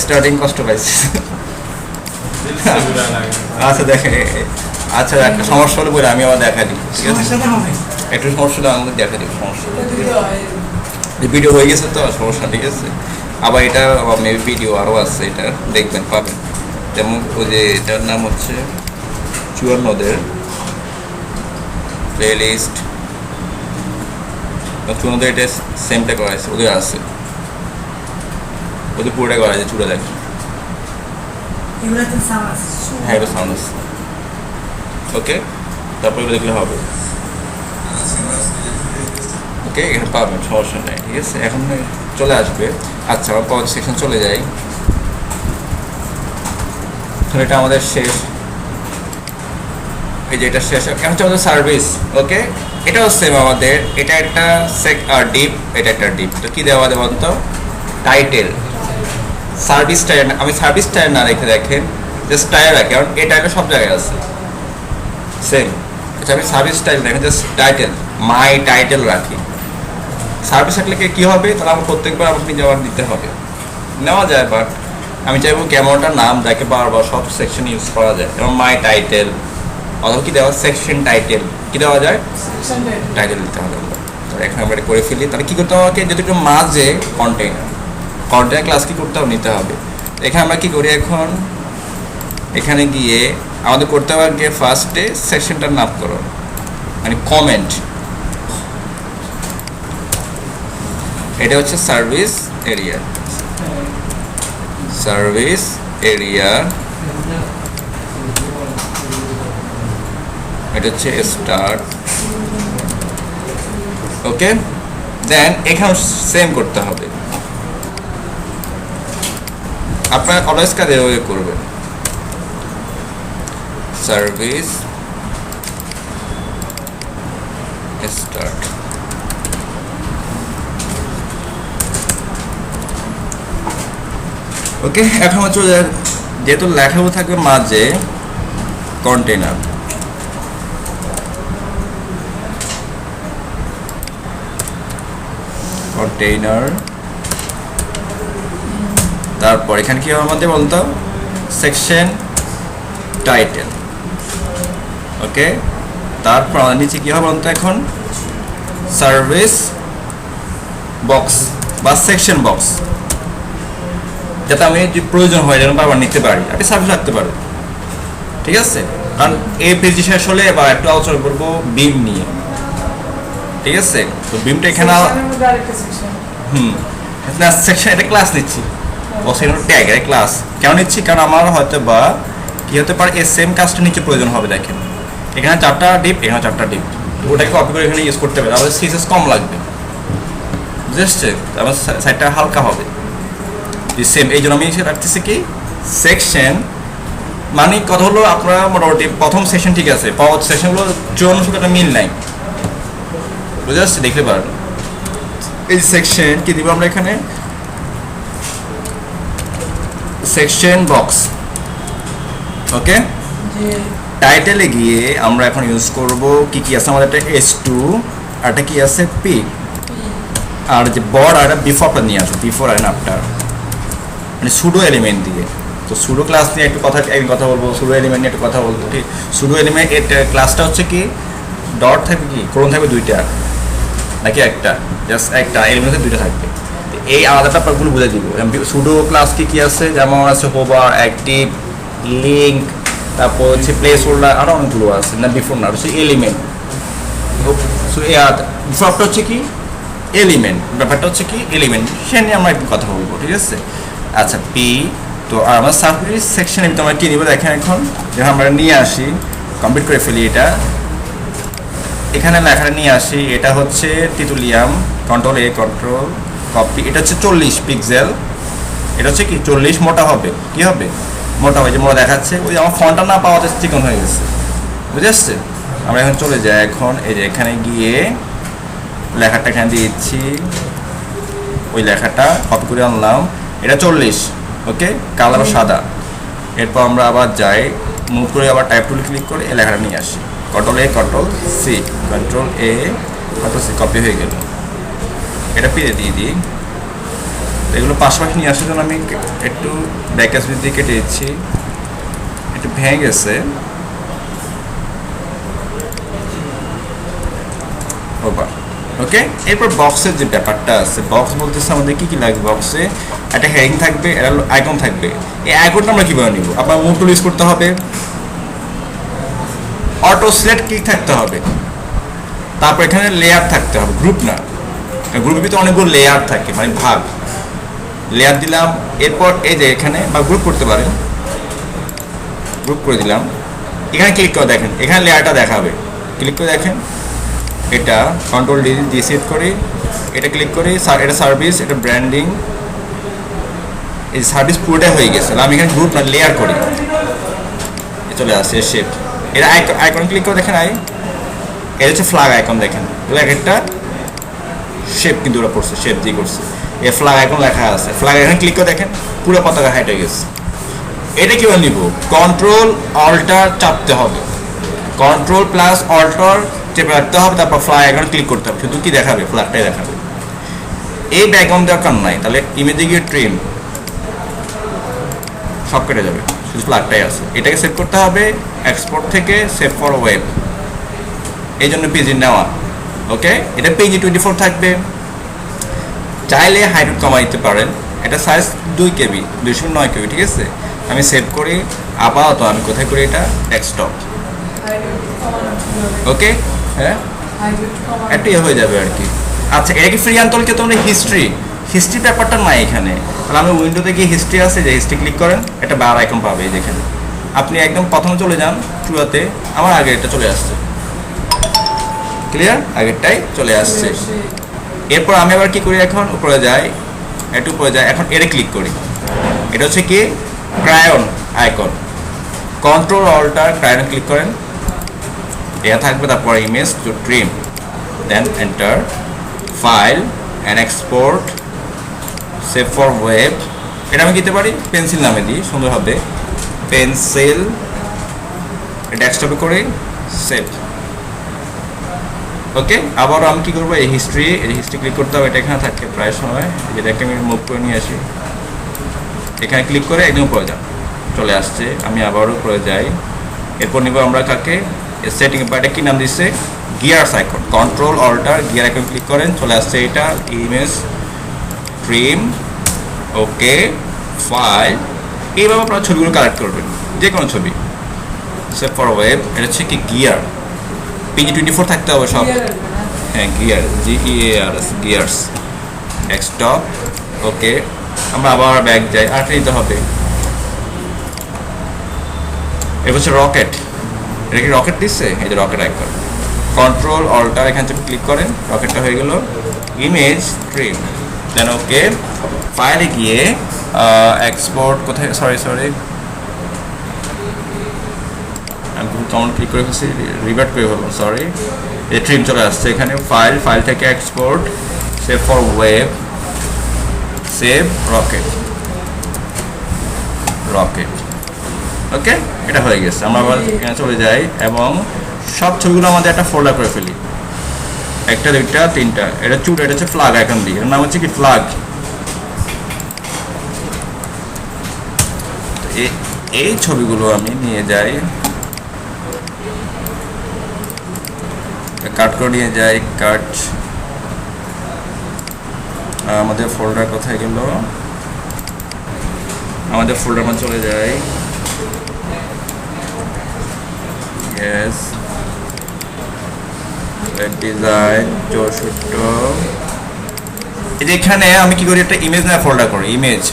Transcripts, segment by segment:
Starting কষ্ট পাইছি। আচ্ছা দেখেন, আচ্ছা একটা সমস্যা হলে বলে আমি আবার দেখা দিই, ঠিক আছে? একটু সমস্যা হলে আমাদের দেখা দিই, সমস্যা ভিডিও হয়ে গেছে তো সমস্যা, ঠিক আছে? আবার এটা আবার মেবি ভিডিও আরও আছে, এটা দেখবেন পাবেন। যেমন ওই যে এটার নাম হচ্ছে 54দের প্লে লিস্ট, 54দের এটা সেমটা করা আছে, ওদের আছে, ওদের পুরোটা করা আছে, চুড়ে দেখেন। হ্যাঁ এটা সাউন্ড আছে, ওকে। তারপরে দেখলে হবে, ওকে, এখানে পাবেন, সমস্যা নেই, ঠিক আছে? এখন চলে আসবে। আচ্ছা আমরা পরের সেকশন চলে যাই। এটা আমাদের শেষ, এই যে এটা শেষ। এখন হচ্ছে আমাদের সার্ভিস, ওকে। এটাও সেম আমাদের, এটা একটা ডিপ, এটা একটা ডিপ। তো কী দেওয়া দেওয়া তো টাইটেল সার্ভিস টাইল, আমি সার্ভিস টাইল না রেখে দেখেন জাস্ট টাইল রাখি, কারণ এই টাইলটা সব জায়গায় আছে সেম। আচ্ছা আমি সার্ভিস টাইল দেখেন জাস্ট টাইটেল, মাই টাইটেল রাখি। সার্ভিস রাখলে কী হবে, তাহলে আমার প্রত্যেকবার আপনি যাওয়ার দিতে হবে, নেওয়া যায়। বাট আমি চাইবো কেমনটার নাম যাকে বারবার সব সেকশন ইউজ করা যায়, যেমন মাই টাইটেল, অথবা কী দেওয়া সেকশন টাইটেল, কী দেওয়া যায় টাইটেল দিতে হবে। তো এখন আমরা এটা করে ফেলি, তাহলে কী করতে হবে আমাকে, যদি একটু মাঝে কন্টেনার ক্লাস কী করতে হবে, নিতে হবে। এখানে আমরা কী করি, এখন এখানে গিয়ে আমাদের করতে হবে গিয়ে ফার্স্টে সেকশনটার নাম করো, মানে কমেন্ট। এটা হচ্ছে সার্ভিস এরিয়া, সার্ভিস এরিয়া, এটা হচ্ছে স্টার্ট, ওকে। দেন এখানে সেম করতে হবে, আপনার অলওয়েজ কাজ এভাবে করবেন, সার্ভিস স্টার্ট, ওকে। এখন হচ্ছে যেহেতু লেখাও থাকবে মাঝে কন্টেনার, কন্টেইনার, তারপর এখানে কি হবে আমাদের বলতো সেকশন টাইটেল, ওকে। তারপর আমাদের নিচে কি হবে বলতো এখন সার্ভিস বক্স বা সেকশন বক্স, যাতে আমি যদি প্রয়োজন হয় যেন বারবার নিতে পারি, আপনি সার্ভিস রাখতে পারেন, ঠিক আছে? কারণ এই পেজটি শেষ হলে বা একটু আলোচনা করবো বিম নিয়ে, ঠিক আছে? তো বিমটা এখানে না সেকশন, এটা ক্লাস নিচ্ছি, ট্যাগ এটা ক্লাস কেন নিচ্ছি, কারণ আমার হয়তো বা কি হতে পারে এই সেম কাজটা নিচে প্রয়োজন হবে। দেখেন এখানে 4টা ডিপ, এখানে 4টা ডিপ, ওটাকে কপি করে এখানে ইউজ করতে পারে, আমাদের সিএসএস কম লাগবে, বুঝতে আমার সাইডটা হালকা হবে সেম। এই জন্য আমি রাখতেছি কি সেকশন, মানে কথা হলো আপনারা মোটামুটি প্রথম সেকশন ঠিক আছে, পাওয়ার সেকশনগুলো চূড়ান্ত সাথে একটা মিল নাই, বুঝতে পারছি, দেখতে পারেন। এই সেকশন কি দিব আমরা এখানে সেকশন বক্স, ওকে। টাইটেলে গিয়ে আমরা এখন ইউজ করব কি কি আছে আমাদের, একটা S2 আর একটা কি আছে P, আর যে বর্ড আর বিফোরটা নিয়ে আসো, বিফোর আর আফটার, মানে সুডো এলিমেন্ট দিয়ে। তো সুডো ক্লাস নিয়ে একটু কথা বলবো, সুডো এলিমেন্ট নিয়ে একটু কথা বলবো, ঠিক। সুডো এলিমেন্ট ক্লাসটা হচ্ছে কি ডট থাকবে, কি কোলন থাকবে 2টা নাকি একটা, জাস্ট একটা এলিমেন্ট 2টা থাকবে। এই আলাদা ব্যাপারগুলো বুঝে দিব। সুডো ক্লাস কি আছে, যেমন আছে হোভার, অ্যাক্টিভ, লিঙ্ক, তারপর হচ্ছে প্লেস হোল্ডার, আরও অনেকগুলো আছে, না বিফোর না হচ্ছে এলিমেন্ট। বিফোরটা হচ্ছে কি এলিমেন্ট, ব্যাপারটা হচ্ছে কি এলিমেন্ট, সে নিয়ে আমরা একটু কথা বলবো, ঠিক আছে? আচ্ছা পি, তো আর আমার সার্ভিস সেকশনে তো আমরা কী নিব দেখেন, এখন যখন আমরা নিয়ে আসি কমপ্লিট করে ফেলি, এটা এখানে লেখাটা নিয়ে আসি, এটা হচ্ছে টিতুলিয়াম, কন্ট্রোল এ, কন্ট্রোল কপি, এটা হচ্ছে 40 পিক্সেল, এটা হচ্ছে কি 40 মোটা হবে, কি হবে মোটা হবে, যে মোটা দেখাচ্ছে, ওই আমার ফন্টটা না পাওয়াতে চিকন হয়ে গেছে, বুঝে আসছে। আমরা এখন চলে যাই, এখন এই যে এখানে গিয়ে লেখাটা এখানে দিয়ে দিচ্ছি, ওই লেখাটা কপি করে আনলাম, এটা 40, ওকে, কালার সাদা। এরপর আমরা আবার যাই, মুভ করে আবার টাইপ টুল ক্লিক করে এই লেখাটা নিয়ে আসি, কন্ট্রোল এ, কন্ট্রোল সি, কন্ট্রোল এ, কন্ট্রোল সি, কপি হয়ে গেল। এটা পিতে দিয়ে দিই, এগুলো পাশাপাশি নিয়ে আসার জন্য আমি একটু ব্যাকেজ দিয়ে কেটে দিচ্ছি, একটু ভেঙে গেছে। ওকে, এরপর বক্সের যে ব্যাপারটা আছে, বক্স বলতেছে আমাদের কি কি লাগবে। বক্সে একটা হেডিং থাকবে, একটা আইকন থাকবে। এই আইকনটা আমরা কীভাবে নিব? আপনার মুভ টুল ইউজ করতে হবে, অটো সিলেক্ট ক্লিক থাকতে হবে, তারপর এখানে লেয়ার থাকতে হবে, গ্রুপ না, গ্রুপের ভিতরে অনেকগুলো লেয়ার থাকে, মানে ভাগ। লেয়ার দিলাম, এরপর এই যে এখানে বা গ্রুপ করতে পারেন, গ্রুপ করে দিলাম। এখানে ক্লিক করে দেখেন, এখানে লেয়ারটা দেখাবে, ক্লিক করে দেখেন। এটা কন্ট্রোল ডি সেট করি, এটা ক্লিক করি, এটা সার্ভিস, এটা ব্র্যান্ডিং, এই সার্ভিস পুরোটাই হয়ে গেছে। আমি এখানে গ্রুপ না লেয়ার করি, চলে আসছে শেপ। এটা আইকন ক্লিক করে দেখেন, এটা হচ্ছে ফ্ল্যাগ আইকন, দেখেন ফ্ল্যাগ একটা শেপ কিন্তু ওরা করছে, শেপ দিয়ে করছে। এই ফ্ল্যাগ আইকন লেখা আছে, ফ্ল্যাগ আইকন ক্লিক করে দেখেন পুরো পতাকা হাইট হয়ে গেছে। এটা কীভাবে নিব? কন্ট্রোল অল্টার চাপতে হবে, কন্ট্রোল প্লাস অল্টার চেপে রাখতে হবে, তারপর ফ্ল্যাগ আইকন ক্লিক করতে হবে। শুধু কি দেখাবে? ফ্ল্যাগটাই দেখাবে। এই ব্যাকগ্রাউন্ড দরকার নাই, তাহলে ইমেজে গিয়ে ট্রিম সব কেটে যাবে, শুধু ফ্ল্যাগটাই আছে। এটাকে সেভ করতে হবে, এক্সপোর্ট থেকে সেভ ফর ওয়েব, এই জন্য পেজি নেওয়া। ওকে, এটা পেজি 24 থাকবে। চাইলে হাইট কমা দিতে পারেন, এটা সাইজ 2 KB, 209 KB, ঠিক আছে। আমি সেভ করি, আপাতত আমি কোথায় করি? এটা ডেস্কটপ। ওকে, হ্যাঁ একটু হয়ে যাবে আর কি। আচ্ছা, এটা কি ফ্রি আনতলকে তোমরা হিস্ট্রি ব্যাপারটা নাই এখানে। তাহলে আমি উইন্ডোতে গিয়ে হিস্ট্রি আছে, যে হিস্ট্রি ক্লিক করেন, একটা বার আইকন পাবে যেখানে। আপনি একদম প্রথমে চলে যান শুরুতে, আমার আগে এটা চলে আসছে, ক্লিয়ার, আগেরটাই চলে আসছে। এরপর আমি আবার কি করি? এখন উপরে যাই, একটু উপরে যাই, এখন এটা ক্লিক করি। এটা হচ্ছে কি crayon icon, control alter crayon click করেন, এটা থাকবে। তারপর image to trim, then enter, file and export, save for web. এটা আমি দিতে পারি পেন্সিল নামে দিই, সুন্দর হবে, পেন্সিল। ডেস্কটপে করে সেভ। ওকে, আবারও আমি কী করবো? এই হিস্ট্রি ক্লিক করতে হবে, এটা এখানে থাকে প্রায় সময়, যেটাকে আমি মুভ করে নিয়ে আসি। এখানে ক্লিক করে একদম উপরে যান, চলে আসছে। আমি আবারও উপরে যাই, এরপর নিব আমরা কাকে? সেটিং বা এটা কী নাম দিচ্ছে? Gears icon, control alter gear icon click করেন, চলে আসছে এটা ইমেজ ট্রিম। ওকে, ফাইল। এইভাবে আপনারা ছবিগুলো কালেক্ট করবেন, যে কোনো ছবি, সেভ ফর ওয়েব। এটা হচ্ছে কি গিয়ার, পেজি 24 থাকতে হবে সব। হ্যাঁ, গিয়ার, GEARS, গিয়ার্স, ডেস্কটপ। ওকে, আমরা আবার ব্যাক যাই, আর নিতে হবে। এটা হচ্ছে রকেট, এটা কি রকেট দিচ্ছে? এই যে রকেট আইকন, কন্ট্রোল অল্টার এখান থেকে ক্লিক করেন, রকেটটা হয়ে গেল ইমেজ ট্রিম। দেন ওকে, ফাইলে গিয়ে এক্সপোর্ট কোথায়? সরি আমি কমন ক্লিক করে ফেলছি, রিভার্ট করে ফেললাম, সরি। এই ট্রিম চলে আসছে এখানে, ফাইল থেকে export, save for web, save রকেট। ওকে, এটা হয়ে গেছে। আমরা আবার এখানে চলে যাই এবং সব ছবিগুলো আমাদের একটা ফোল্ডার করে ফেলি, 1, 2, 3টা। এটা এটা হচ্ছে ফ্ল্যাগ আইকন দিই, এর নাম হচ্ছে কি ফ্ল্যাগ। এই ছবিগুলো আমি নিয়ে যাই, কাট করে নিয়ে যাই, কাট। আমাদের ফোল্ডার কোথায় গেল? আমাদের ফোল্ডার মধ্যে চলে যাই, ইয়েস, ডিজাইন 64। এই যে এখানে আমি কি করি? একটা ইমেজ না ফোল্ডার করি, ইমেজ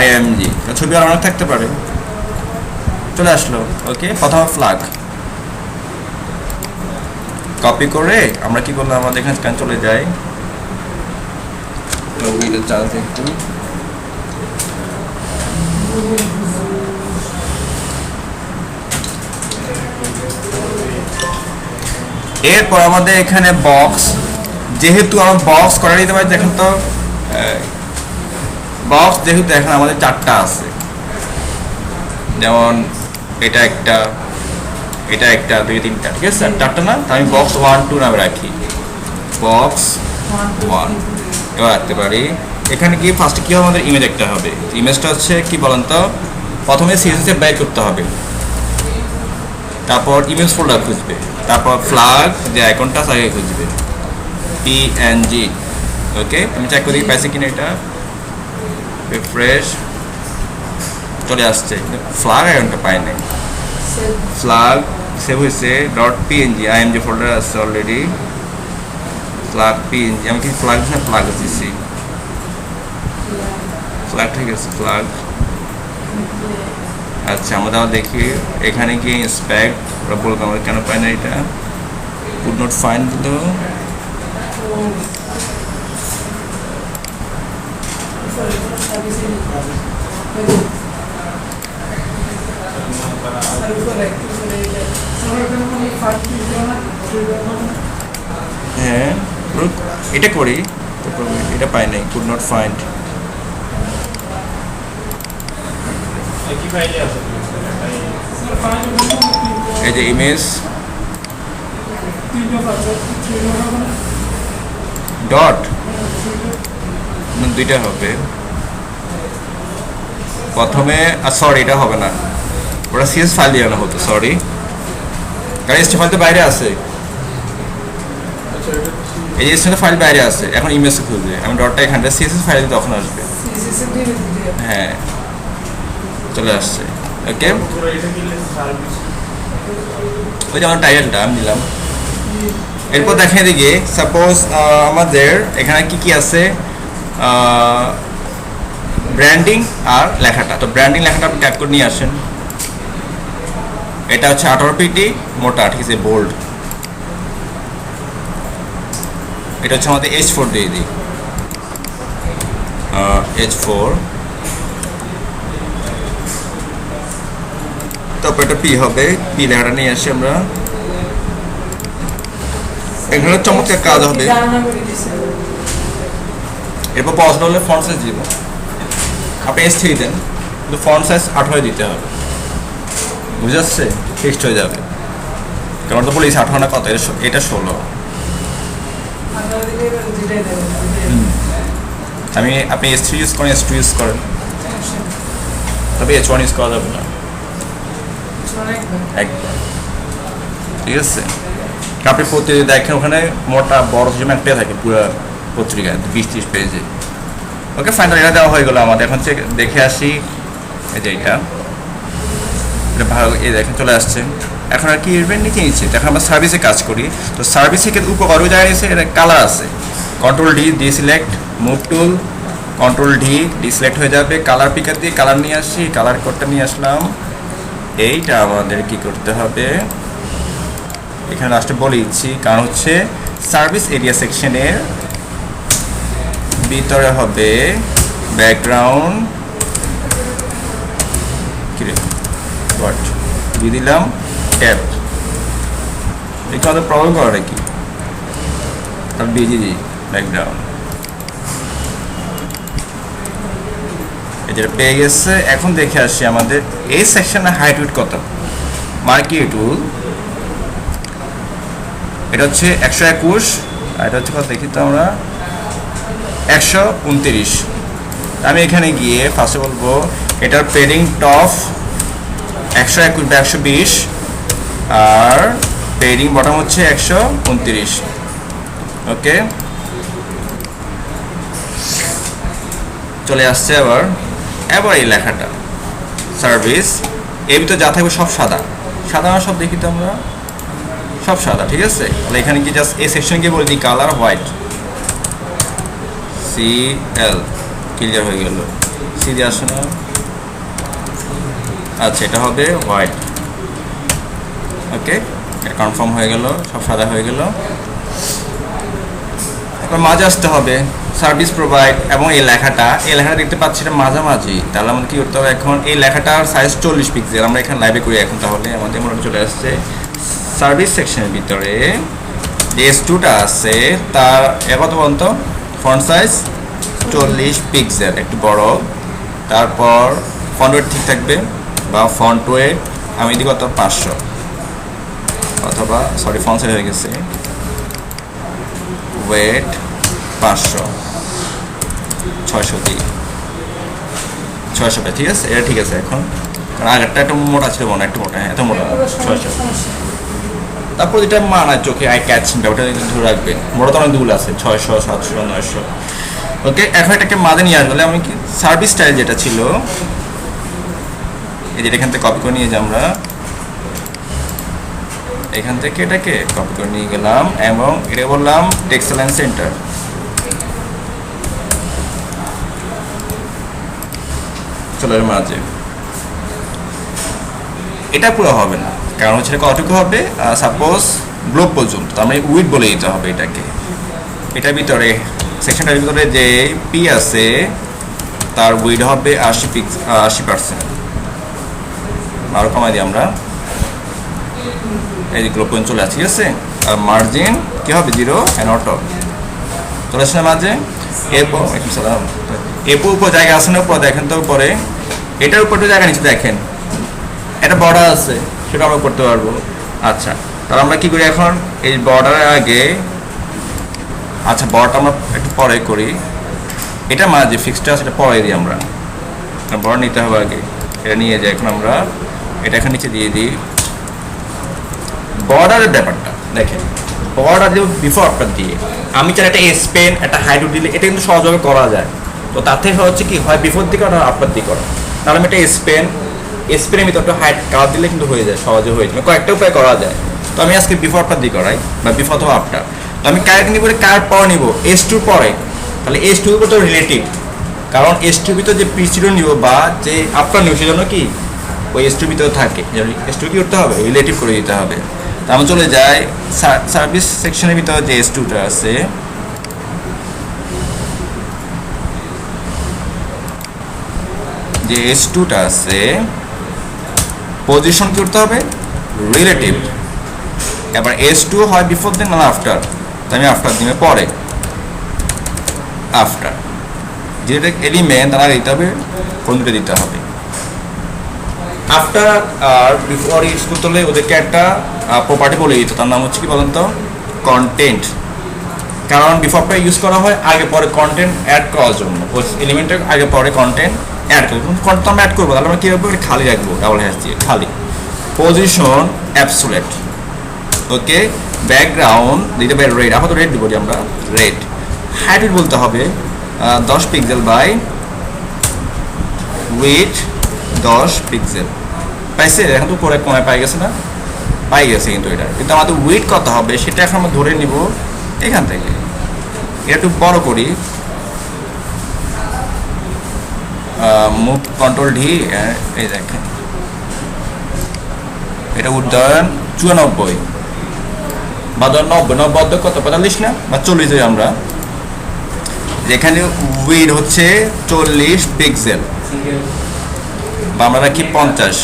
IMG, ছবি আর অনেক থাকতে পারে। চলে আসলো। ওকে, প্রথমে ফ্ল্যাগ কপি করে আমরা কি করলাম? আমাদের এখানে স্ক্যান চলে যাই, চার্জ একটু। এরপর আমাদের এখানে বক্স, যেহেতু আমার বক্স করা নিতে পারি, দেখেন তো বক্স যেহেতু এখন আমাদের 4টা আছে, যেমন এটা একটা, 2, 3টা, ঠিক আছে, 4টা না? আমি বক্স 1, 2 নামে রাখি, বক্স 1 এবার রাখতে পারি। এখানে গিয়ে ফার্স্টে কী হবে আমাদের ইমেজ একটা হবে। ইমেজটা হচ্ছে কি বলেন তো, প্রথমে সিএসএসে ব্যাক করতে হবে, তারপর ইমেজ ফোল্ডার খুঁজবে, তারপর ফ্ল্যাগ যে আইকনটা তাকে খুঁজবে পিএনজি। ওকে, আমি চেক করি পাইছি কিনা, এটা রিফ্রেশ চলে আসছে, ফ্ল্যাগ আইকনটা পাই নাই। ফ্ল্যাগ সেভ হয়েছে ডট পিএনজি, আইএমজি ফোল্ডার আছে অলরেডি, ফ্ল্যাগ পিএনজি। আমি কি ফ্ল্যাগ না ফ্ল্যাগ দিচ্ছি, ফ্ল্যাগ ঠিক আছে, ফ্ল্যাগ। আচ্ছা আমরা তাহলে দেখি এখানে গিয়ে ইন্সপেক্ট, ওরা বলবো আমরা কেন পাই না, এটা কুড নট ফাইন্ড দিল। হ্যাঁ এটা করি, এটা পাই নাই, কুড নট ফাইন্ড। এই যে ইমেজ ডট দুইটা হবে প্রথমে, সরি এটা হবে না, ওটা সিএস ফাইল দিয়ে আনা হতো, সরি কারণ এসটি ফাইল তো বাইরে আছে, এই যে এসটি ফাইল বাইরে আছে, এখন ইমেজ খুঁজবে, আমি ডটটা এখানটা সিএসএস ফাইল তখন আসবে। হ্যাঁ চলে আসছে। ওকে, ওই যে আমার টাইটেলটা আমি দিলাম। এরপর দেখেন এদিকে সাপোজ আমাদের এখানে কি কি আছে, ব্র্যান্ডিং আর লেখাটা। তো ব্র্যান্ডিং লেখাটা আপনি ট্যাপ করে নিয়ে আসেন, এটা হচ্ছে 18 পিটি মোটা, ঠিক আছে, বোল্ড। এটা হচ্ছে আমাদের H4 দিয়ে দিই, H4। তারপর এটা পি হবে, পি লেখাটা নিয়ে আসি আমরা, এখানে চমৎকার কাজ হবে। এরপর পছন্দ হলে ফন্ট সাইজ দিব, আপনি S3 দেন, কিন্তু ফন্ট সাইজ 18 দিতে হবে, বুঝে যাচ্ছে, ফিক্সড হয়ে যাবে। কারণ তো বলিস 18 না কত, এটা 16। আপনি S3 ইউজ করেন, S2 ইউজ করেন, তবে H1 ইউজ করা যাবে না একবার, ঠিক আছে। আপনি প্রতিদিন দেখেন ওখানে মোটা বড় হিসেবে একটা থাকে পুরো পত্রিকায় 20-30 পেজে। ওকে ফাইনাল, এটা দেওয়া হয়ে গেলো আমাদের। এখন দেখে আসি, এই যে এটা ভালো, এই দেখেন চলে আসছে। এখন আর কি ইভেন্ট নিচে নিচ্ছে, এখন আমরা সার্ভিসে কাজ করি। তো সার্ভিসে কিন্তু উপকারও যায় নিচ্ছে, এটা কালার আছে, control D select, move tool, control D select হয়ে যাবে, কালার পিকার দিয়ে কালার নিয়ে আসি, কালার কোডটা নিয়ে আসলাম। এইটা আমাদের কি করতে হবে, এখানে লাস্টে বলে দিচ্ছি, কারণ হচ্ছে সার্ভিস এরিয়া সেকশনের ভিতরে হবে ব্যাকগ্রাউন্ড দিয়ে দিলাম ট্যাব। এটা আমাদের প্রবলেম করা নাকি, তাহলে দিয়ে দিই ব্যাকগ্রাউন্ড, যেটা পেয়ে গেছে। এখন দেখে আসি আমাদের এই সেকশনে হাইট উইডথ কত, মার্কি টুল, এটা হচ্ছে 121, আর এটা হচ্ছে কত দেখি তো আমরা 129। আমি এখানে গিয়ে ফার্স্টে বলবো এটার পেডিং টপ 121/120 আর পেডিং বটম হচ্ছে 129। ওকে চলে আসছে। এবার এই লেখাটা সার্ভিস, এর ভিতরে যা থাকবে সব সাদা সাদা, সব দেখি তো আমরা সব সাদা, ঠিক আছে। তাহলে এখানে কি জাস্ট এই সেকশন গিয়ে বলে দিই কালার হোয়াইট, CL ক্লিয়ার হয়ে গেল, সি দিয়ে আসে না, আচ্ছা এটা হবে হোয়াইট। ওকে এটা কনফার্ম হয়ে গেল, সব সাদা হয়ে গেল। এবার মাঝে আসতে হবে সার্ভিস প্রোভাইড, এবং এই লেখাটা দেখতে পাচ্ছি এটা মাঝামাঝি। তাহলে আমাদের কী করতে হবে, এখন এই লেখাটার সাইজ 40 পিক্সেল, আমরা এখানে লাইভে করি এখন। তাহলে আমাদের মনে চলে আসছে সার্ভিস সেকশনের ভিতরে যে S2টা আছে তার কত পর্যন্ত ফন্ট সাইজ 40 পিক্সেল, একটু বড়। তারপর ফন্ট ওয়েট ঠিক থাকবে, বা ফন্ট ওয়েট আমি দিই কত 500, অথবা সরি ফন্ট সাইজ হয়ে গেছে, ওয়েট 500। 600 দিই, 600 ঠিক আছে, এটা ঠিক আছে। এখন কারণ আগেরটা একটা মোটা ছিল মনে হয়, একটু মোটা, হ্যাঁ এত মোটা 600। তারপর যেটা মানায় চোখে আই ক্যাচিংটা ওটা ধরে রাখবেন, মোটা তো অনেক দুল আছে 600, 700, 900। ওকে, এখন এটাকে মাঝে নিয়ে আসলে আমি কি সার্ভিস স্টাইল যেটা ছিল এই যেটা এখান থেকে কপি করে নিয়ে যাই আমরা, এখান থেকে এটাকে কপি করে নিয়ে গেলাম এবং এটা বললাম টেক্সট লাইন সেন্টার। চলো এর মাঝে এটা পুরো হবে না, কারণ হচ্ছে কতটুকু হবে, সাপোজ গ্লোব পর্যন্ত, তার মানে উইথ বলে দিতে হবে এটাকে। এটার ভিতরে সেকশনটার ভিতরে যে পি আছে তার উইথ হবে 80%। আরও কমাই দিই আমরা, এই যে গ্লোব পর্যন্ত চলে আসছে, ঠিক আছে। আর মার্জিন কী হবে 0 অ্যান্ড অটো চলে আসছে না মাঝে। এরপর এরপর উপর জায়গা আছে না, উপর দেখেন তো উপরে এটার উপর জায়গা নিচে দেখেন একটা বর্ডার আছে, সেটা আমরা করতে পারবো। আচ্ছা, তাহলে আমরা কী করি এখন, এই বর্ডারের আগে, আচ্ছা বর্ডারটা আমরা একটু পরে করি, এটা মাঝে ফিক্সটা সেটা পরে দিই আমরা, বর্ডার নিতে হবে আগে, এটা নিয়ে যাই। এখন আমরা এটা এখানে নিচে দিয়ে দিই। বর্ডারের ব্যাপারটা দেখেন, বর্ডার দিয়ে বিফোর আফটার দিয়ে আমি চাই একটা স্পেন একটা হাইড্রো দিলে এটা কিন্তু সহজভাবে করা যায়। তো তাতে হচ্ছে কি হয় বিফোর দিকে করা আফটার দিয়ে করা, তাহলে আমি একটা স্পেনের ভিতরে একটা হাইট কালার দিলে কিন্তু হয়ে যায়, সহজে হয়ে যায়, কয়েকটা উপায় করা যায়। তো আমি আজকে বিফোর আফটার দিয়ে করাই, বা বিফোর অথবা আফটার। তো আমি কার নিব, কার পর নিব S2 পরে, তাহলে S2 তো রিলেটিভ, কারণ S2 ভিতরে যে P0 নিব বা যে আফটার নিব সেজন্য কি ওই S2 ভিতরে থাকে, S2 কি করতে হবে রিলেটিভ করে দিতে হবে। তা আমি চলে যাই সার্ভিস সেকশনের ভিতরে যে S2টা আছে, যে S2টা আছে পজিশন কি করতে হবে রিলেটিভ। এবার S2 হয় বিফোর দেন না আফটার, তো আমি আফটার দিনে পরে, আফটার যেটা এলিমেন্ট তারা দিতে হবে কোনটা দিতে হবে। আফটার আর বিফোর ইউজ করতে হলে ওদেরকে একটা প্রপার্টি বলে দিত, তার নাম হচ্ছে কি বলেন তো কন্টেন্ট। কারণ বিফোরটা ইউজ করা হয় আগে পরে কন্টেন্ট অ্যাড করার জন্য, ওই এলিমেন্টের আগে পরে কন্টেন্ট অ্যাড করবো, কন্টেন্ট আমরা অ্যাড করবো, তাহলে আমরা কী রাখবো খালি রাখবো, ডাবল হ্যাশ দিয়ে খালি। পজিশন অ্যাবসোলেট, ওকে। ব্যাকগ্রাউন্ড দিতে পারি রেড, আপাতত রেড দিব আমরা, রেড। হাইট বলতে হবে 10 পিক্সেল বাই উইথ 10 পিক্সেল। পাইছে, এখন তো করে কমায় পাই গেছে না, পাই গেছে, কিন্তু এটা কিন্তু আমাদের উইথ কত হবে সেটা এখন আমরা ধরে নিব এখান থেকে। এটা একটু বড় করি, মুভ কন্ট্রোল ডি, এই দেখেন এটা উদ্যয়ন 94 বা 90 কত 45 না বা 40 আমরা, যেখানে উইথ হচ্ছে 40 পিক্সেল বা আমরা রাখি 50,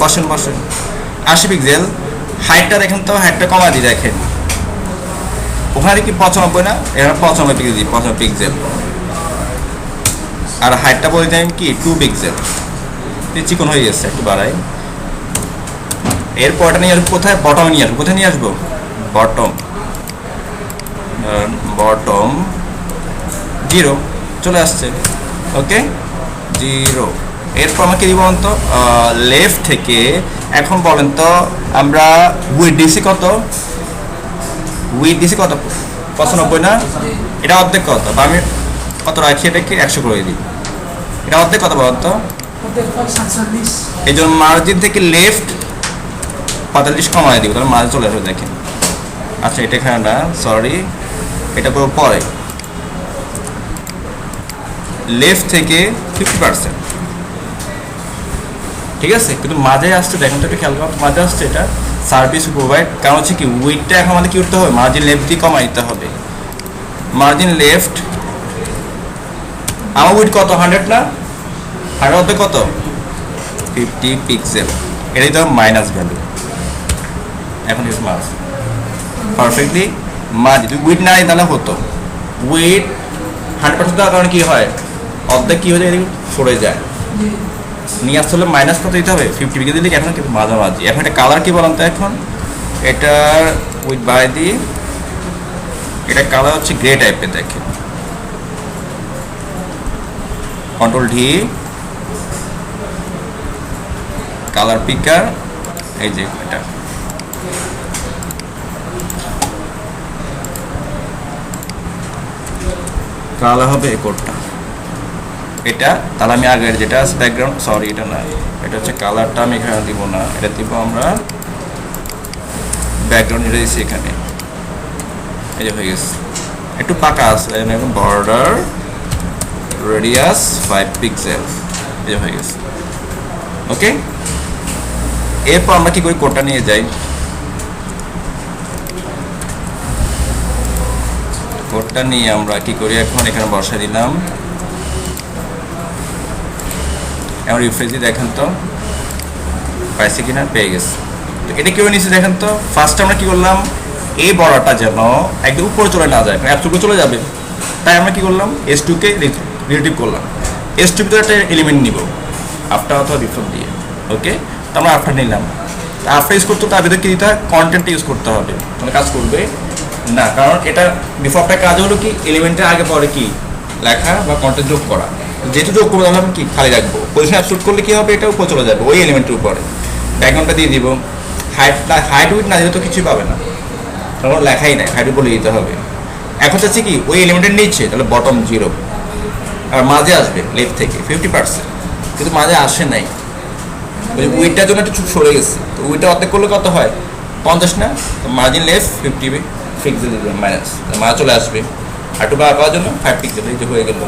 বসেন 80 পিক্সেল। হাইটটা দেখেন তো, হাইটটা কমা দিই, দেখেন ওখানে কি 95 না, এখানে 95 পিক্সেল দিই, 95 পিক্সেল। আর হাইটটা বলে দিই কি 2 পিক্সেল, চিকন হয়ে গেছে, একটু বাড়াই। এরপরটা নিয়ে আসবো কোথায়, বটমে নিয়ে আসবো, কোথায় নিয়ে আসবো বটম, 0 চলে আসছে, ওকে 0। এরপর আমাকে দিব তো লেফট থেকে, এখন বলেন তো আমরা উইথ ডিসি কত, 95 না, এটা অর্ধেক কত, বা আমি কত রাখি এটাকে 100 করে দিই, এটা অর্ধেক কত বলেন তো, এই জন্য মার্জিন থেকে লেফট 45 কমায় দিব, তাহলে মার্জিন চলে আসবে দেখেন। আচ্ছা এটা এখানে না, সরি এটা পুরো পরে, লেফট থেকে 50%, ঠিক আছে। কিন্তু মাঝে আসছে দেখেন তো, একটু খেয়াল করো মাঝে আসছে, এটা সার্ভিস প্রোভাইড, কারণ হচ্ছে কি উইথটা এখন আমাদের কি করতে হবে মার্জিন লেফট দিয়ে কমাই দিতে হবে। মার্জিন লেফট আমার উইথ কত 100 না, 100 অর্ধেক কত 50 পিক্সেল, এটাই তো মাইনাস ভ্যালু। এখন ইউজ মার্কস পারফেক্টলি মার্জিন, যদি উইথ না তাহলে হতো উইথ 100% দেওয়ার কারণে কী হয় অর্ধেক কী হয়ে যায় সরে যায়, নিয়ে আসতে হলে মাইনাস কত দিতে হবে 50 পিক্সেল দিলে, এখন কিন্তু মাঝামাঝি। এখন এটা কালার কী বলেন তো, এখন এটার উইথ বাই দি এটা কালার হচ্ছে গ্রে টাইপের, দেখেন কন্ট্রোল ডি কালার পিকার, এই যে এটা কালার হবে এই কোডটা এটা। তাহলে আমি আগের যেটা আছে ব্যাকগ্রাউন্ড, সরি এটা না, এটা হচ্ছে কালারটা আমি এখানে দিব না, এটা দিব আমরা ব্যাকগ্রাউন্ড যেটা দিচ্ছি এখানে, এই যে হয়ে গেছে। একটু পাকা আছে, বর্ডার রেডিয়াস 5 পিক্সেল, এই যে হয়ে গেছে। ওকে, এরপর আমরা কি করি, কোডটা নিয়ে যাই, কোডটা নিয়ে আমরা কি করি এখন এখানে বসা দিলাম। এখন রিফ্রেশ দিয়ে দেখেন তো পাইছে কিনা, পেয়ে গেছে। তো এটা কেউ নিচে দেখেন তো, ফার্স্ট আমরা কি করলাম, এই বর্ডারটা যেন একদম উপরে চলে না যায়, অ্যাপটুকু চলে যাবে, তাই আমরা কি করলাম S2 কে রিলেটিভ করলাম। S2 ভিতরে একটা এলিমেন্ট নিব আফটার অথবা বিফোর দিয়ে। ওকে, তো আমরা আফটার নিলাম, আফটার ইউজ করতে তার ভিতরে কি দিতে হয়, কন্টেন্ট ইউজ করতে হবে, মানে কাজ করবে না, কারণ এটা বিফোরটা কাজ হলো কি এলিমেন্টের আগে পরে কি লেখা বা কন্টেন্ট যোগ করা, যেহেতু যোগ করবো তাহলে আমি কি খালি রাখবো, পজিশন অ্যাবসলুট করলে কি হবে, এটা উপরে চলে যাবে ওই এলিমেন্টের উপরে। ব্যাকগ্রাউন্ডটা দিয়ে দিব, হাইট উইথ না দিলে তো কিছুই পাবে না, তখন লেখাই নাই, হাইট বলে দিতে হবে। এখন চাচ্ছি কি ওই এলিমেন্টের নিচ্ছে, তাহলে বটম 0, আর মাঝে আসবে লেফট থেকে 50%, কিন্তু মাঝে আসে নাই, ওই উইটটার জন্য একটু সরে গেছে, তো উইটটা অর্ধেক করলে কত হয় 50 না, তো মার্জিন লেফট 50 পিক্সেল দিলাম মাইনাস, মাঝে চলে আসবে, আর একটু বার পাওয়ার জন্য 5 পিক্সেল, এই যে হয়ে গেল।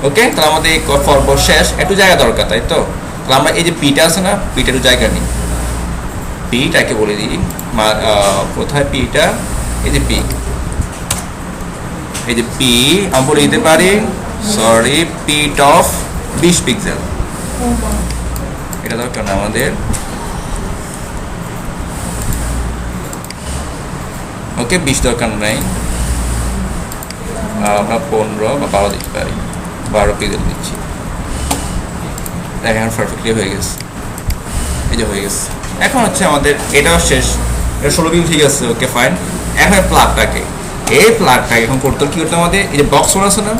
ওকে, তাহলে আমাদের এই পর্ব শেষ, একটু জায়গা দরকার, তাই তো। তাহলে আমরা এই যে পিটা আছে না, পিটা একটু জায়গা নিই, পিটাকে বলে দিই কোথায় পিটা, এই যে পি, এই যে পি আমি বলে দিতে পারি, সরি পিট অফ 20 পিক্সেল, এটা দরকার না আমাদের। ওকে, 20 দরকার নাই, আমরা 15 বা 12 দিতে পারি, 12 পিক্সেল দিচ্ছি, দেখেন পারফেক্টলি হয়ে গেছে, এই যে হয়ে গেছে। এখন হচ্ছে আমাদের এটাও শেষ, এটা 16 পিক্সেল ঠিক আছে, ওকে ফাইন। এখন প্লাগটাকে, এই প্লাগটাকে এখন করতে কি করতে আমাদের, এই যে বক্স আছে না,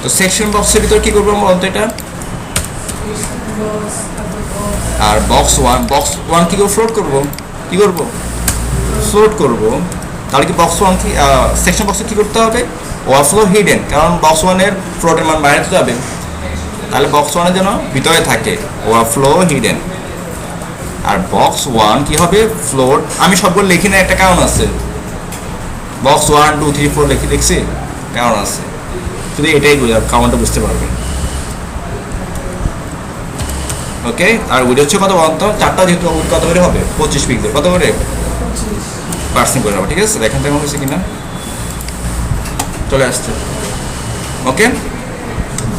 তো সেকশন বক্সের ভিতরে কি করবো আমরা অন্ত এটা, আর বক্স ওয়ান কি করবো, ফ্লোট করবো, কি করবো ফ্লোট করবো। তাহলে কি বক্স ওয়ান কি সেকশন বক্সে কি করতে হবে, ওভারফ্লো হিডেন, কারণ বক্স ওয়ানের ফ্লোটের মান বাইরে যাবে, তাহলে বক্স ওয়ানের যেন ভিতরে থাকে, ওভারফ্লো হিডেন। আর বক্স ওয়ান কি হবে, ফ্লোট, আমি সবগুলো লিখি না, একটা কারণ আছে, বক্স 1 2 3 4 লিখছি, কারণ আছে, শুধু এটাই কাউন্টটা বুঝতে পারবেন। ওকে, আর উইড হচ্ছে কত বলতো, চারটা যেহেতু কত করে হবে 25 পিক্সেল, কত করে পার্সিং করে হবে, ঠিক আছে। দেখেন তেমন হয়েছে কিনা, চলে আসছে। ওকে,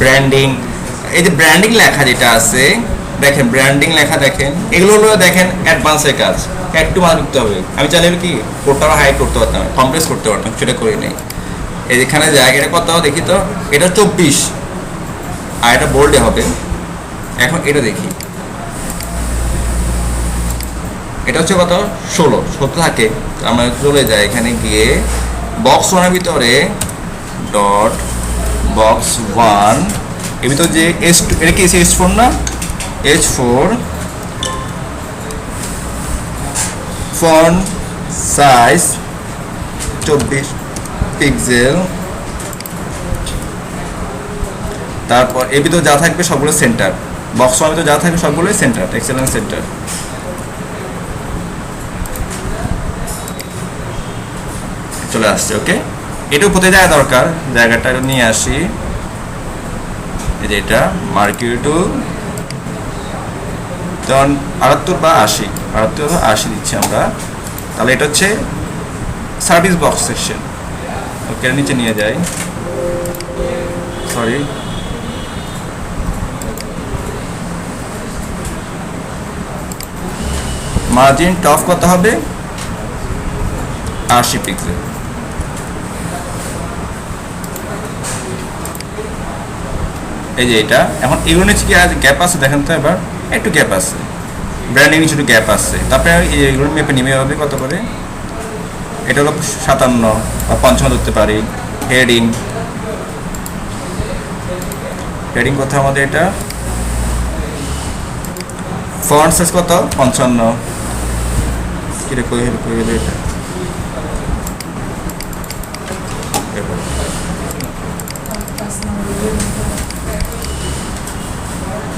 ব্র্যান্ডিং, এই যে ব্র্যান্ডিং লেখা যেটা আছে দেখেন, ব্র্যান্ডিং লেখা দেখেন, এগুলো হলো দেখেন অ্যাডভান্সের কাজ, একটু মান লিখতে হবে। আমি চাইলে কি কোডটা হাইড করতে পারতাম, কমপ্রেস করতে পারতাম, সেটা করি নেই। এখানে জায়গাটা কত দেখি তো, এটা 24, আর এটা বোল্ডে হবে। এখন এটা দেখি, এটা হচ্ছে কত 16 থাকে, আমরা চলে যাই এখানে গিয়ে বক্স ওয়ানের ভিতরে ডট বক্স ওয়ান, এর ভিতরে যে S2, এটা কি H4 না, H4 ফন্ট সাইজ 24 পিক্সেল, তারপর এর ভিতরে যা থাকবে সবগুলো সেন্টার, বক্স ওয়ানের ভিতরে যা থাকবে সবগুলো সেন্টার, এক্সেলেন্ট সেন্টার। চলে আসছে। ওকে, এটাও কোথায় জায়গা দরকার, জায়গাটা নিয়ে আসি, এই যে এটা মার্কিউ তখন 78 বা 80, 78 বা 80 দিচ্ছি আমরা। তাহলে এটা হচ্ছে সার্ভিস বক্স সেকশন। ওকে, নিচে নিয়ে যাই, সরি মার্জিন টপ কত হবে 80 পিক্সেল। এই যে এটা, এখন এগুলো নিচে কি গ্যাপ আছে দেখেন তো, এবার একটু গ্যাপ আছে, ব্র্যান্ডিং নিচে একটু গ্যাপ আছে, তারপরে এইগুলো মেপে নেমে হবে কত করে এটা হলো 57 বা 55 ধরতে পারি। হেডিং কোথায় আমাদের এটা? ফন্ট সাইজ কত? 55। কিরে কই গেল এটা?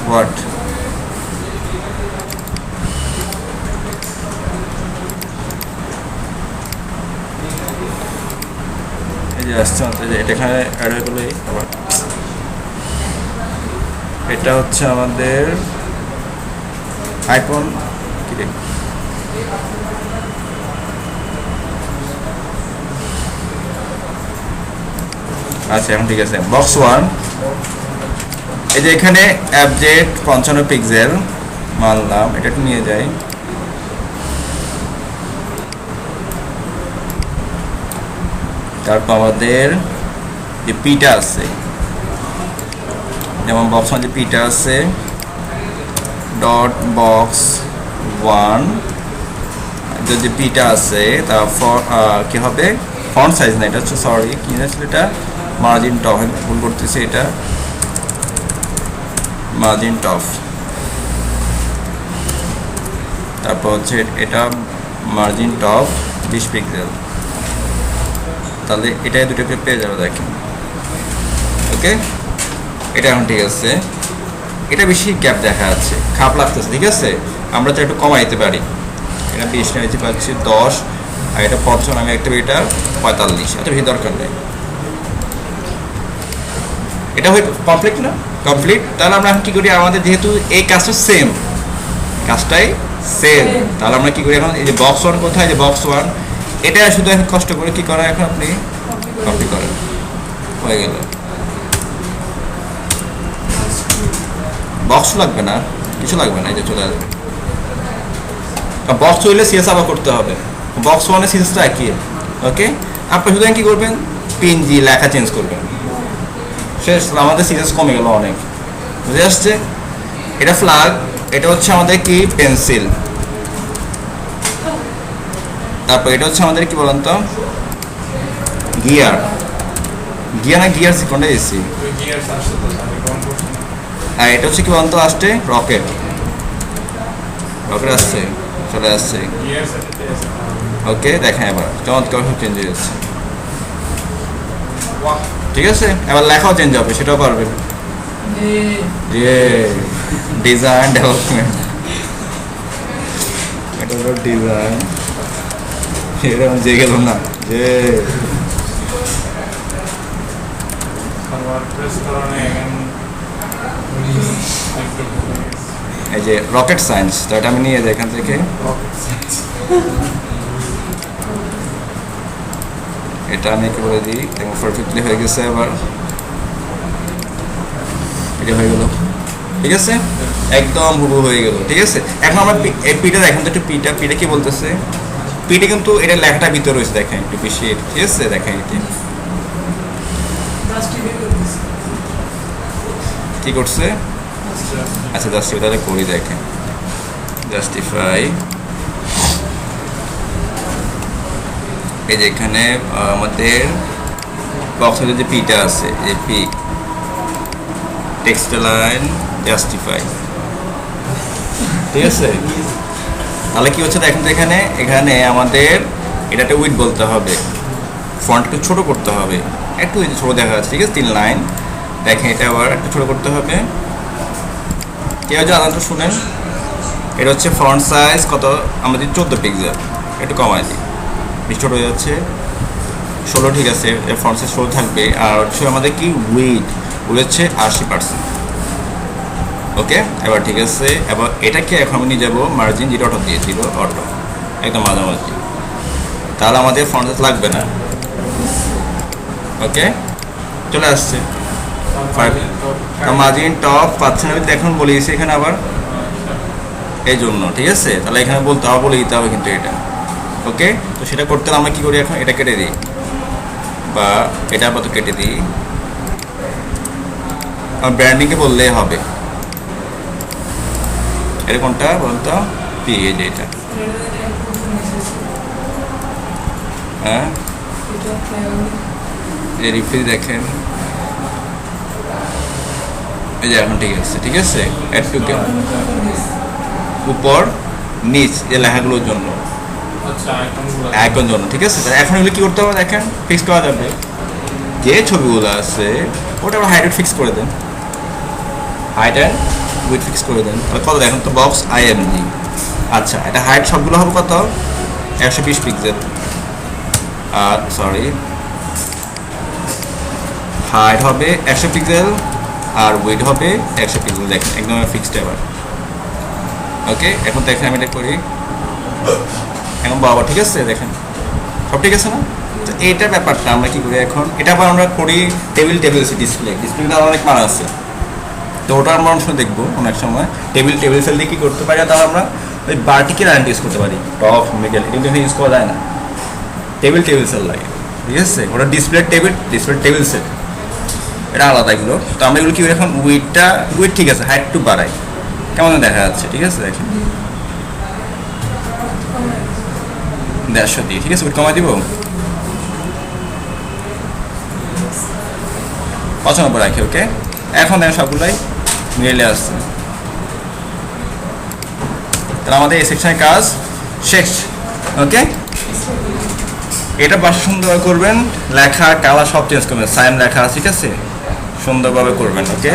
হোয়াট আসছে এটা এখানে অ্যাড হয়ে গেলে আবার এটা হচ্ছে আমাদের আইফোন কি রে আচ্ছা এখন ঠিক আছে বক্স 1 এই যে এখানে অ্যাবজেক্ট 55 পিক্সেল মানলাম এটা একটু নিয়ে যাই তারপর আমাদের যে পিটা আছে যেমন বক্স যে পিটা আছে ডট বক্স 1 যে পিটা আছে তারপর কি হবে ফন্ট সাইজ না এটা হচ্ছে সরি কি আছে এটা মার্জিন টপ ভুল করতেছি এটা মার্জিন টপ তারপর হচ্ছে এটা মার্জিন টপ 20 পিক্সেল তাহলে এটাই দুটোকে পেয়ে যাবে দেখেন ওকে এটা এখন ঠিক আছে এটা বেশি গ্যাপ দেখা যাচ্ছে খারাপ লাগতেছে ঠিক আছে আমরা তো একটু কমাইতে পারি এটা 20 নিতে পারছি 10 আর এটা 55 আমি একটা এটা 45 এত বেশি দরকার নেই এটা হয় কমপ্লিট না কমপ্লিট তাহলে আমরা কি করি আমাদের যেহেতু এই কাজটা সেম কাজটাই সেম তাহলে আমরা কি করি এখন এই যে বক্স 1 কোথায় যে বক্স 1 এটা শুধু এখন কষ্ট করে কি করা এখন আপনি কপি করেন হয়ে গেল বক্স লাগবে না কিছু লাগবে না এই যে চলে আসবে বক্স হইলে সিএস আবার করতে হবে বক্স 1 এর সিএসটা একই ওকে আপনি শুধু কি করবেন পিএনজি লেখা চেঞ্জ করবেন শেষ আমাদের সিএস কমে গেল অনেক বুঝে আসছে এটা ফ্ল্যাগ এটা হচ্ছে আমাদের কি পেন্সিল তারপর এটা হচ্ছে আমাদের কি বলেন তো গিয়ার না গিয়ার কোনটা এসি আর এটা হচ্ছে কি বলেন তো আসছে রকেট আসছে চলে আসছে ওকে দেখেন এবার চমৎকার সব চেঞ্জ হয়ে যাচ্ছে ঠিক আছে এবার লেখাও চেঞ্জ হবে সেটাও পারবে ডিজাইন ডেভেলপমেন্ট এটা হলো ডিজাইন এরকম যে গেল না যে এই যে রকেট সায়েন্স তো এটা আমি নিয়ে যাই এখান থেকে এটা আমি কি বলে দিই পারফেক্টলি হয়ে গেছে আবার এটা হয়ে গেল ঠিক আছে একদম হুবহু হয়ে গেল ঠিক আছে এখন আমরা এই পিটা দেখেন তো একটু পিটা কি বলতেছে পিটা কিন্তু এটা লেখাটা ভিতরে রয়েছে দেখেন একটু বেশি ঠিক আছে দেখেন এটি কি করছে আচ্ছা জাস্টিফাই তাহলে করি দেখেন জাস্টিফাই এই যে এখানে আমাদের বক্সের যে পিটা আছে এই পি টেক্সট লাইন জাস্টিফাই ঠিক আছে তাহলে কি হচ্ছে দেখেন তো এখানে আমাদের এটাতে উইথ বলতে হবে ফন্ট একটু ছোটো করতে হবে একটু ছোটো দেখা যাচ্ছে ঠিক আছে 3 লাইন দেখেন এটা আবার একটু ছোটো করতে হবে কেউ যে আলাদা শুনেন এটা হচ্ছে ফন্ট সাইজ কত আমাদের 14 পিক্সেল একটু কমাই দিই বেশি ছোটো হয়ে যাচ্ছে 16 ঠিক আছে ফন্ট সাইজ 16 থাকবে আর হচ্ছে আমাদের কি উইথ হচ্ছে 80% ওকে এবার ঠিক আছে এবার এটাকে এখন আমি নিয়ে যাবো মার্জিন যেটা অটো দিয়েছিল অটো একদম মাঝামাঝি তাহলে আমাদের ফন্ট সাইজ লাগবে না ওকে চলে আসছে মার্জিন টপ পাচ্ছেন আমি এখন বলে দিয়েছি এখানে আবার এই জন্য ঠিক আছে তাহলে এখানে বলতে হবে বলে দিতে হবে কিন্তু এটা ওকে তো সেটা করতে আমরা কি করি এখন এটা কেটে দিই বা এটা আপাতত কেটে দিই ব্র্যান্ডিংকে বললেই হবে এটা কোনটা বলতো পি এই যে এটা হ্যাঁ এই রিফ্রেশ দেখেন, এই যে এখন ঠিক আছে একটু উপর নিচ এই লেখাগুলোর জন্য আইকন জন্য, ঠিক আছে। এখন এগুলো কি করতে হবে দেখেন, ফিক্স করা যাবে। যে ছবিগুলো আছে ওটা আবার হাইট ফিক্স করে দেন, হাইট অ্যান্ড উইথ ফিক্স করে দেন। তাহলে কত দেখেন তো, বক্স আইএমজি। আচ্ছা, এটা হাইট সবগুলো হবে কত, 120 পিক্সেল। আর সরি, হাইট হবে 100 পিক্সেল আর উইথ হবে 100 পিক্সেল। দেখেন একদম ফিক্সড এবার। ওকে, এখন দেখেন আমি এটা করি, এখন বাবা ঠিক আছে, দেখেন সব ঠিক আছে না। তো এইটার ব্যাপারটা আমরা কি করি এখন, এটা আবার আমরা করি টেবিল ডিসপ্লেটা অনেক মান আছে, তো ওটা আমরা অনেক সময় দেখবো অনেক সময় টেবিল সেল দিয়ে কী করতে পারি, তাহলে আমরা ওই ভার্টিক্যাল লাইনটা ইউজ করতে পারি, টপ মিডল কিন্তু ইউজ করা যায় না, টেবিল সেল লাগে, ঠিক আছে। ওটা ডিসপ্লে টেবিল সেল, এটা আলাদা এগুলো। তো আমরা এগুলো কি করি এখন, উইথ ঠিক আছে, হাইট একটু বাড়াই, কেমন দেখা যাচ্ছে, ঠিক আছে। দেখেন 150 দিয়ে, ঠিক আছে, উইথ কমাই দিব 95 রাখি। ওকে, এখন দেখেন সবগুলোই মিলে আসছে। তাহলে আমাদের এই সেকশনের কাজ শেষ। ওকে, এটা বাসা সুন্দরভাবে করবেন, লেখা কালার সব চেঞ্জ করবেন, সাইন লেখা, ঠিক আছে, সুন্দরভাবে করবেন। ওকে।